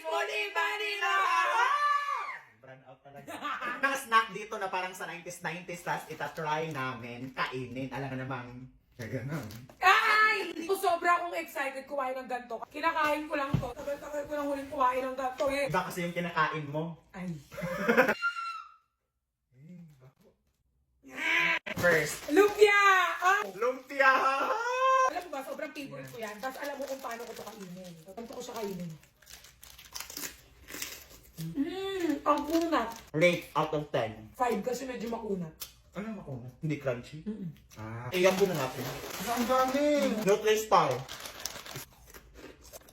Fully Vanilla! Brand out talaga. Mga snack dito na parang sa 90s, tas itatry namin, kainin. Alam ka namang, ganun. Ay! Hindi ko sobra akong excited kumain ng ganito. Kinakain ko lang to. Tagal-tagal ko lang huling kumain ng ganito eh. Iba kasi yung kinakain mo. Ay. First, Lumpia! Ah! lumpia! Alam mo ba, sobrang favorite ko yan. Tapos alam mo kung paano ko ito kainin. Ganito ko siya kainin. Ang kunat. Rate out of 10. 5 kasi medyo makunat. Ano ako? Hindi crunchy? Iyan ko na natin. Ang dami! Nutri-star.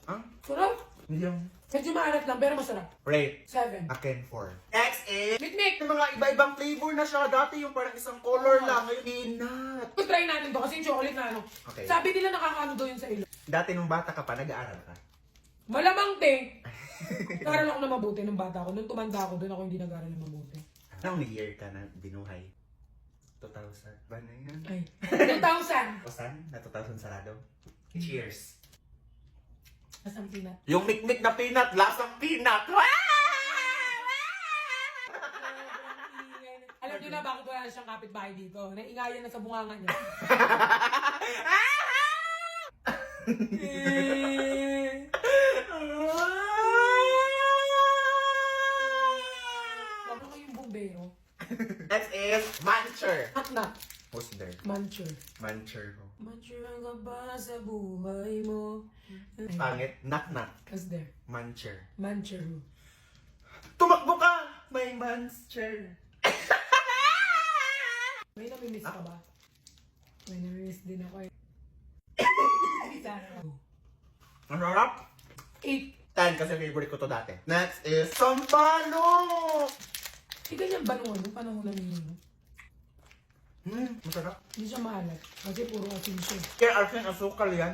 Ah? Sarap. Yung Medyo maalat lang, pero masarap. rate. 7. Akin 4. Next is... Mikmik! Yung mga iba-ibang flavor na siya. Dati yung parang isang color lang. Ngayon, peanut. Try natin to kasi yung chocolate na ano. Okay. Sabi nila nakakaano daw yun sa ilo. Dati nung bata ka pa, nag-aaral ka. Malamang te. Nag-aaral ako na mabuti nung bata ako. Nung tumanda ako, doon ako hindi nag-aaral na mabuti. Anong year ka na binuhay? 2000. Ba na yan? Ay. 2,000. Kusan? Na 2000 sarado? Cheers. Masang peanut. Yung mikmik na peanut, lasang peanut! Alam niyo na bakit wala na siyang kapitbahay dito? Naingayan na sa bunganga niya. Bakit ko yung bumbero? Next is Muncher. Hakna. Who's there? Muncher. Muncher. Oh. Muncher ka ba sa buhay mo? Pangit. Knock-knock. What's there? Muncher. Muncher. Tumakbo ka! May Muncher. May namimiss ka ba? May namimiss din ako eh. Ang sarap. 8. 10 kasi favorite ko to dati. Next is Sampalok! Hindi ganyan ba nung ano? Panahon na ninyo? Masarap. Hindi siya maalat. Kasi puro asin siya. Kaya asin asukal yan.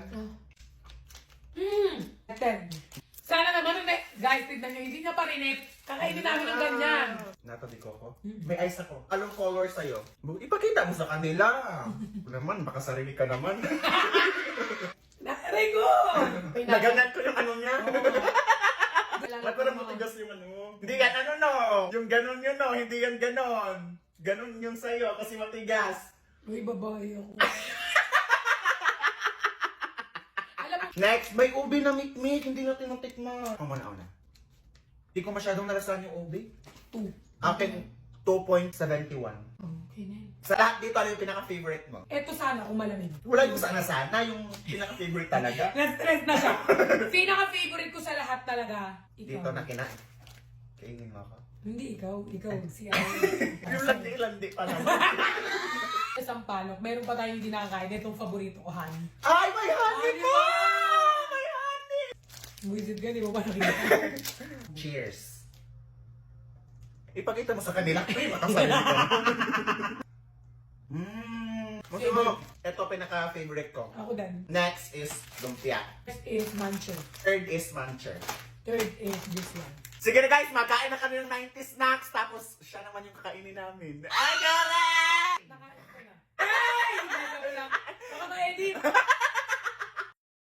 10. Sana naman, guys, tignan nyo, hindi niya pa rinip. Kakainin namin ng ganyan. Natabi ko ko. May ice ako. Anong color sa'yo? Ipakita mo sa kanila. Naman, baka sarili ka naman. Nakaray ko! Naganat ko yung ano niya. Ba't parang matigas yung ano? Hindi yan ano no. Yung ganon yun no. Hindi yan ganon. Ganon yung sa'yo kasi matigas. Uy, babae ako. Alam mo, Next, may ubi na mikmik. Hindi natin natikman. Ako muna. Hindi ko masyadong nalasahan yung ubi. 2. Akin, 2.71. Okay na yun. Sa lahat dito, ano yung pinaka-favorite mo? Eto sana kung malamig. Wala yung sana-sana, yung pinaka-favorite talaga. Na-stress na siya. Pinaka-favorite ko sa lahat talaga. Ikaw. Dito na kinain. Kainin mo ako. Hindi, ikaw. Ikaw. Si ano. Yung landi-landi pa naman. Isang palok. Meron pa tayong hindi nakakain. Itong favorito ko, honey. Ay, may honey Honey po! pa! May honey! Buisit ka, di mo pa nakita. Cheers. Ipakita mo sa kanila. Ay, makasali ka. Ito pinaka-favorite ko. Ako din. Next is lumpia. First is Muncher. Third is Muncher. Third is this one. Sige na guys, magkain na kami ng 90s snacks. Tapos siya naman yung kakainin namin. Ay, correct! Nakain ko na. Ay! Nakain lang. Baka ma-edit.